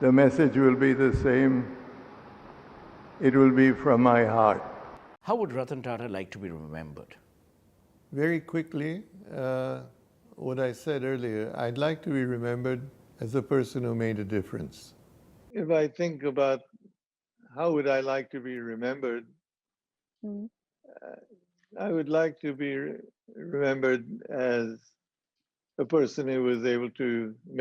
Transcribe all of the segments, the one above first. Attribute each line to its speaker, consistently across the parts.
Speaker 1: the message will be the same. It will be from my heart.
Speaker 2: How would Ratan Tata like to be remembered?
Speaker 1: Very quickly, what I said earlier, I'd like to be remembered as a person who made a difference. If I think about how would I like to be remembered, I would like to be remembered as a person who was able to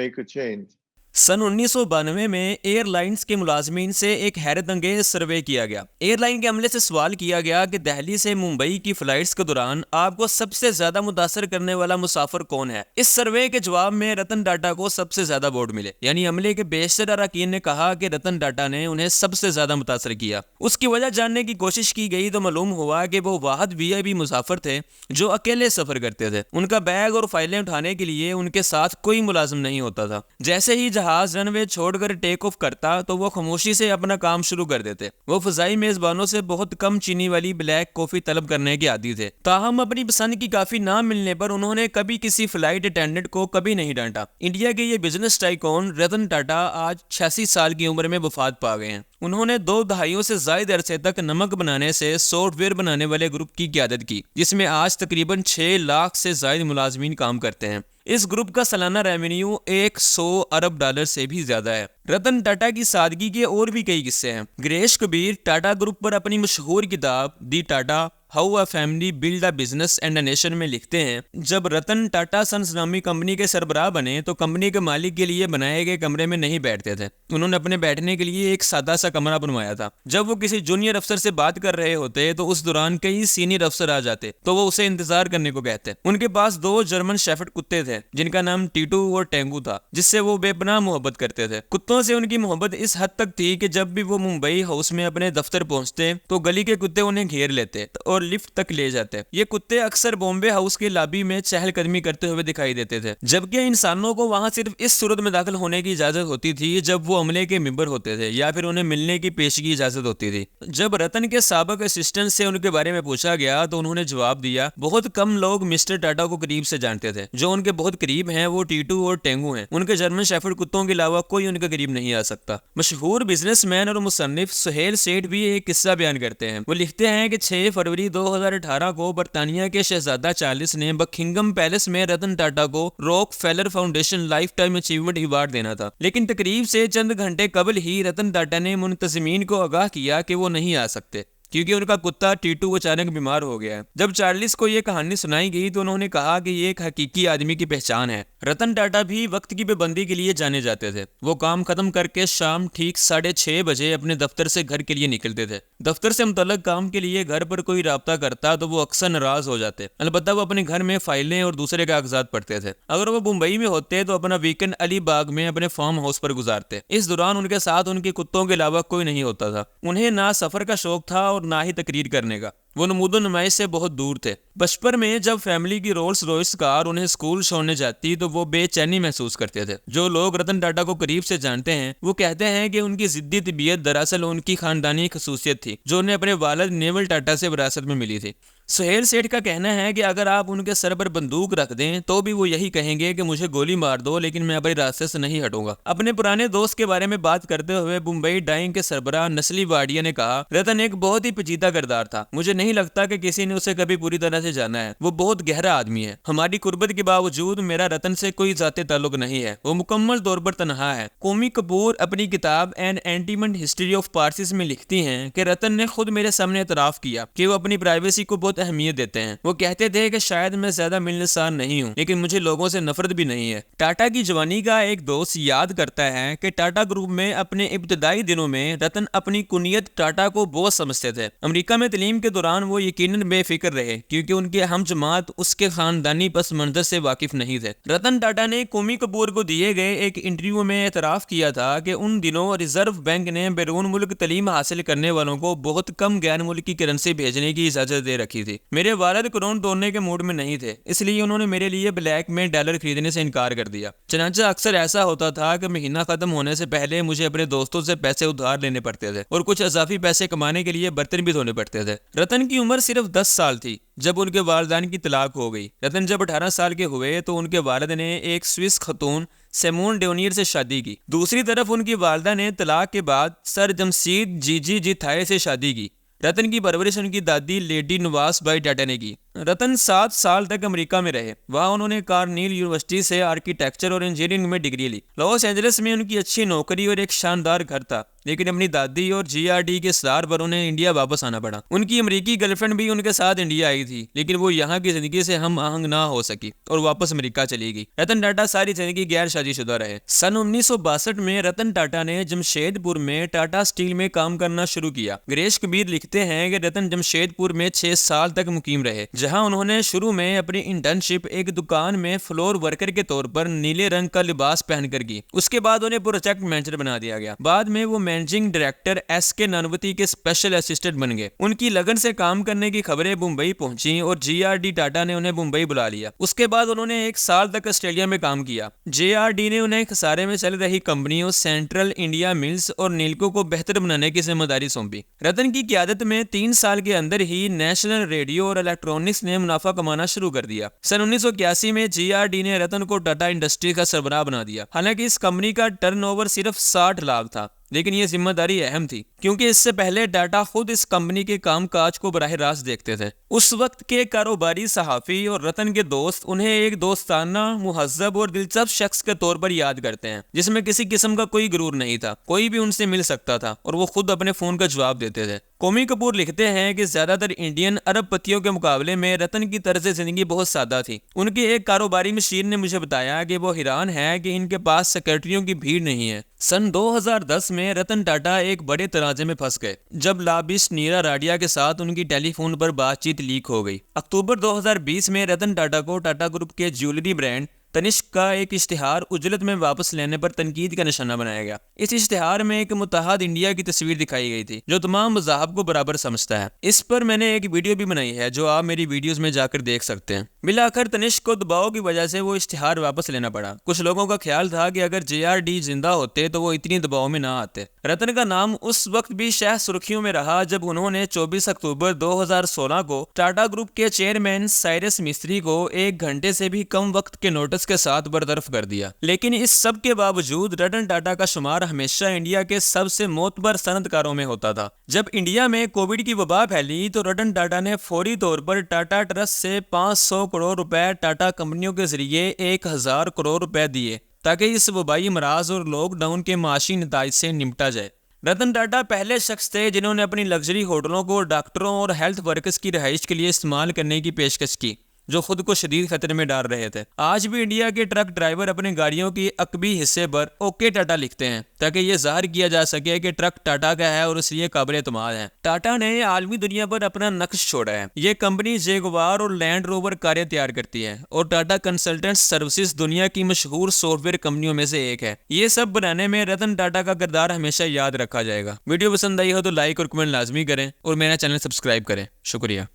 Speaker 1: make a change.
Speaker 3: सन 1992 में airlines के मुलाजमीन से एक हैरत अंगेज सर्वे किया गया। Airline के अमले से सवाल किया गया कि दिल्ली से मुंबई की फ्लाइट्स के दौरान आपको सबसे ज्यादा मुतासर करने वाला मुसाफिर कौन है। इस सर्वे के जवाब में रतन टाटा को सबसे ज्यादा वोट मिले, यानी अमले के बेशतर अरकान ने कहा कि रतन टाटा ने उन्हें सबसे ज्यादा मुतासर किया। उसकी वजह जानने की कोशिश की गई तो मालूम हुआ कि वो वाहिद वीआईपी मुसाफिर थे जो अकेले सफर करते थे। उनका बैग और फाइलें उठाने के लिए उनके साथ कोई मुलाजिम नहीं होता था। जैसे ही जहाज रनवे छोड़कर टेक ऑफ करता तो वो खामोशी से अपना काम शुरू कर देते। वो फजाई मेजबानों से बहुत कम चीनी वाली ब्लैक कॉफी तलब करने के आदी थे। ताहम अपनी पसंद की काफी ना मिलने पर उन्होंने कभी किसी फ्लाइट अटेंडेंट को कभी नहीं डांटा। इंडिया के ये बिजनेस टाइकॉन रतन टाटा आज 86 साल की उम्र में वफात पा गए हैं। उन्होंने 2 दहाइयों से ज्यादा अरसे तक नमक बनाने से सॉफ्टवेयर बनाने वाले ग्रुप की क़यादत की, जिसमें आज तकरीबन 6 लाख से ज्यादा मुलाजमीन काम करते हैं। इस ग्रुप का सालाना रेवेन्यू 100 अरब डॉलर से भी ज्यादा है। रतन टाटा की सादगी के और भी कई किस्से हैं। गिरीश कबीर टाटा ग्रुप पर अपनी मशहूर किताब the Tata how a family build a business and a nation में लिखते हैं, जब रतन टाटा सन्स नामी कंपनी के सरबराह बने तो कंपनी के मालिक के लिए बनाए गए कमरे में नहीं बैठते थे। उन्होंने अपने बैठने के लिए एक सादा सा कमरा बनवाया था। जब वो किसी जूनियर अफसर से बात कर रहे होते तो उस दौरान कई सीनियर अफसर आ जाते तो वो उसे इंतजार करने को कहते। उनके पास 2 जर्मन शेफर्ड कुत्ते थे जिनका नाम टीटू और टेंगू था, जिससे वो बेपनाह मोहब्बत करते थे। कुत्तों से उनकी मोहब्बत इस हद तक थी कि जब भी वो मुंबई हाउस में अपने दफ्तर पहुंचते तो गली के कुत्ते उन्हें घेर लेते और लिफ्ट तक ले जाते। ये कुत्ते अक्सर बॉम्बे हाउस के लॉबी में चहलकदमी करते हुए दिखाई देते थे, जबकि इंसानों को वहां सिर्फ इस सूरत में दाखिल होने की इजाजत होती थी जब वो अमले के मेंबर होते थे या फिर उन्हें मिलने की पेशगी की इजाजत होती थी। जब रतन के साबिक असिस्टेंट से उनके बारे में पूछा गया तो उन्होंने जवाब दिया, बहुत कम लोग मिस्टर टाटा को करीब से जानते थे। जो उनके बहुत करीब हैं वो टीटू और टेंगू हैं। उनके जर्मन शेफर्ड कुत्तों के अलावा कोई उनके करीब नहीं आ सकता। मशहूर बिजनेसमैन और मुसन्निफ सुहेल सेठ भी एक किस्सा बयान करते हैं। वो लिखते हैं कि 6 फरवरी 2018 को बर्तानिया के शहजादा चार्ल्स ने बकिंगम पैलेस में रतन टाटा को rock failure foundation life time achievement award देना था, लेकिन तकरीब से चंद घंटे कबल ही रतन टाटा ने मुंतजिमीन को आगाह किया कि वो नहीं आ सकते क्योंकि उनका कुत्ता टीटू अचानक बीमार हो गया है। जब चार्ल्स को यह कहानी सुनाई गई तो उन्होंने कहा कि ये एक हकीकी आदमी की पहचान है। रतन टाटा भी वक्त की पाबंदी के लिए जाने जाते थे। वो काम खत्म करके शाम ठीक 6:30 बजे अपने दफ्तर से घर के लिए निकलते थे। दफ्तर से मुतल्लक काम के लिए घर पर कोई राब्ता करता तो वो अक्सर नाराज हो जाते। अलबत्ता वो अपने घर में फाइलें और दूसरे कागजात पढ़ते थे। अगर वो मुंबई में होते तो अपना वीकेंड अलीबाग में अपने फार्म हाउस पर गुजारते। इस दौरान उनके साथ उनके कुत्तों के अलावा कोई नहीं होता था। उन्हें ना सफर का शौक था और ना ही तकरीर करने का। वो नमूदो नुमाइश से बहुत दूर थे। बचपन में जब फैमिली की रोल्स रॉयस कार उन्हें स्कूल छोड़ने जाती तो वो बेचैनी महसूस करते थे। जो लोग रतन टाटा को करीब से जानते हैं वो कहते हैं कि उनकी जिद्दी तबीयत दरअसल उनकी खानदानी खसूसियत थी जो उन्हें अपने वालिद नेवल टाटा से विरासत में मिली थी। सुहेल सेठ का कहना है कि अगर आप उनके सर पर बंदूक रख दें तो भी वो यही कहेंगे कि मुझे गोली मार दो, लेकिन मैं अपने रास्ते से नहीं हटूंगा। अपने पुराने दोस्त के बारे में बात करते हुए मुंबई डाइंग के सरबराह नस्ली वाडिया ने कहा, रतन एक बहुत ही पेचीदा किरदार था। मुझे नहीं लगता कि किसी ने उसे कभी पूरी तरह से जाना है। वो बहुत गहरा आदमी है। हमारी कुर्बत के बावजूद मेरा रतन से कोई जाती ताल्लुक नहीं है। वो मुकम्मल तौर पर तनहा है। कौमी कपूर अपनी किताब एन एंटीमेंट हिस्ट्री ऑफ पार्सिस में लिखती हैं कि रतन ने खुद मेरे सामने एतराफ किया कि वो अपनी प्राइवेसी को बहुत अहमियत देते हैं। वो कहते थे कि शायद मैं ज्यादा मिलनसार नहीं हूँ, लेकिन मुझे लोगों से नफरत भी नहीं है। टाटा की जवानी का एक दोस्त याद करता है कि टाटा ग्रुप में अपने इब्तदाई दिनों में रतन अपनी कुनियत टाटा को बहुत समझते थे। अमेरिका में तालीम के दौरान वो यकीनन बेफिक्र रहे क्योंकि उनके हम जमात उसके खानदानी पस मंजर से वाकिफ नहीं थे। रतन टाटा ने कौमी कपूर को दिए गए एक इंटरव्यू में एतराफ किया था कि उन दिनों रिजर्व बैंक ने बैरून मुल्क तालीम हासिल करने वालों को बहुत कम गैर मुल्की करेंसी भेजने की इजाजत दे रखी रही थी। मेरे वालिद कुरान तोड़ने के मूड में नहीं थे, इसलिए उन्होंने मेरे लिए ब्लैक में डॉलर खरीदने से इनकार कर दिया। चनाचा अक्सर ऐसा होता था कि महीना खत्म होने से पहले मुझे अपने दोस्तों से पैसे उधार लेने पड़ते थे और कुछ इजाफी पैसे कमाने के लिए बर्तन भी धोने पड़ते थे। रतन की उम्र सिर्फ 10 साल थी जब उनके वालिदैन की तलाक हो गई। रतन जब 18 साल के हुए तो उनके वालिद ने एक स्विस खतून सेमोन डेनियर से शादी की। दूसरी तरफ उनकी वालिदा ने तलाक के बाद सर जमशीद जीजी जी थाए से शादी की। रतन की परवरिश उनकी दादी लेडी नवास बाई टाटा ने की। रतन 7 साल तक अमेरिका में रहे। वहाँ उन्होंने कार्नेल यूनिवर्सिटी से आर्किटेक्चर और इंजीनियरिंग में डिग्री ली। लॉस एंजलिस में उनकी अच्छी नौकरी और एक शानदार घर था, लेकिन अपनी दादी और जीआरडी के सलाह पर उन्हें इंडिया वापस आना पड़ा। उनकी अमेरिकी गर्लफ्रेंड भी उनके साथ इंडिया आई थी, लेकिन वो यहाँ की जिंदगी से हम आहंग ना हो सकी और वापस अमेरिका चली गई। रतन टाटा सारी जिंदगी गैर शादीशुदा रहे। सन 1962 में रतन टाटा ने जमशेदपुर में टाटा स्टील में काम करना शुरू किया। गिरीश कबीर लिखते हैं कि रतन जमशेदपुर में 6 साल तक मुकीम रहे, जहां उन्होंने शुरू में अपनी इंटर्नशिप एक दुकान में फ्लोर वर्कर के तौर पर नीले रंग का लिबास पहनकर की। उसके बाद उन्हें प्रोजेक्ट मैनेजर बना दिया गया। बाद में वो मैनेजिंग डायरेक्टर एसके नानवती के स्पेशल असिस्टेंट बन गए। उनकी लगन से काम करने की खबरें मुंबई पहुंची और जीआरडी टाटा ने उन्हें मुंबई बुला लिया। उसके बाद उन्होंने 1 साल तक ऑस्ट्रेलिया में काम किया। जेआरडी ने उन्हें खसारे में चल रही कंपनियों सेंट्रल इंडिया मिल्स और नीलको को बेहतर बनाने की जिम्मेदारी सौंपी। रतन की क़यादत में 3 साल के अंदर ही नेशनल रेडियो और इलेक्ट्रॉनिक्स ने मुनाफा कमाना शुरू कर दिया। सन 1981 में जीआरडी ने रतन को टाटा इंडस्ट्री का सरबराह बना दिया। हालांकि इस कंपनी का टर्नओवर सिर्फ 60 लाख था, लेकिन यह जिम्मेदारी अहम थी क्योंकि इससे पहले टाटा खुद इस कंपनी के कामकाज को बराह रास्त देखते थे। उस वक्त के कारोबारी सहाफी और रतन के दोस्त उन्हें एक दोस्ताना, मुहज्जब और दिलचस्प शख्स के तौर पर याद करते हैं, जिसमें किसी किस्म का कोई गुरूर नहीं था। कोई भी उनसे मिल सकता था और वो खुद अपने फोन का जवाब देते थे। कोमी कपूर लिखते हैं कि ज्यादातर इंडियन अरबपतियों के मुकाबले में रतन की तर्ज जिंदगी बहुत सादा थी। उनके एक कारोबारी मशीर ने मुझे बताया कि वो हैरान है कि इनके पास सेक्रेटरियों की भीड़ नहीं है। सन 2010 में रतन टाटा एक बड़े तनाजे में फंस गए जब लाबिश नीरा राडिया के साथ उनकी टेलीफोन पर बातचीत लीक हो गई। अक्टूबर 2020 में रतन टाटा को टाटा ग्रुप के ज्वेलरी ब्रांड तनिष्क का एक इश्तिहार उजलत में वापस लेने पर तनकीद का निशाना बनाया गया। इस इश्तिहार में एक मुत्तहद इंडिया की तस्वीर दिखाई गई थी जो तमाम मज़ाहब को बराबर समझता है। इस पर मैंने एक वीडियो भी बनाई है जो आप मेरी वीडियोस में जाकर देख सकते हैं। मिलाकर तनिष्क को दबाव की वजह से वो इश्तिहार वापस लेना पड़ा। कुछ लोगों का ख्याल था कि अगर जेआरडी जिंदा होते तो वो इतनी दबाव में ना आते। रतन का नाम उस वक्त भी शह सुर्खियों में रहा जब उन्होंने 24 अक्टूबर 2016 को टाटा ग्रुप के चेयरमैन साइरस मिस्त्री को 1 घंटे से भी कम वक्त के नोटिस के साथ बरतरफ कर दिया। लेकिन इस सब के बावजूद रतन टाटा का शुमार हमेशा इंडिया के सबसे मोतबर सनतकारों में होता था। जब इंडिया में कोविड की वबा फैली तो रतन टाटा ने फौरी तौर पर टाटा ट्रस्ट से 500 करोड़ रुपए टाटा कंपनियों के जरिए 1000 करोड़ रुपए दिए ताकि इस वबाई मराज और लॉकडाउन के माशी नताइज से निपटा जाए। रतन टाटा पहले शख्स थे जिन्होंने अपनी लग्जरी होटलों को डॉक्टरों और हेल्थ वर्कर्स की रिहाइश के लिए इस्तेमाल करने की पेशकश की जो खुद को शदीद खतरे में डाल रहे थे। आज भी इंडिया के ट्रक ड्राइवर अपनी गाड़ियों की अकबी हिस्से पर ओके टाटा लिखते हैं ताकि ये जाहिर किया जा सके कि ट्रक टाटा का है और इसलिए काबिल एतमाद है। टाटा ने आलमी दुनिया पर अपना नक्श छोड़ा है। ये कंपनी जैगुआर और लैंड रोवर कारें तैयार करती है और टाटा कंसल्टेंट सर्विसेज दुनिया की मशहूर सॉफ्टवेयर कंपनियों में से एक है। ये सब बनाने में रतन टाटा का किरदार हमेशा याद रखा जाएगा। वीडियो पसंद आई हो तो लाइक और कमेंट लाजमी करें और मेरा चैनल सब्सक्राइब करें। शुक्रिया।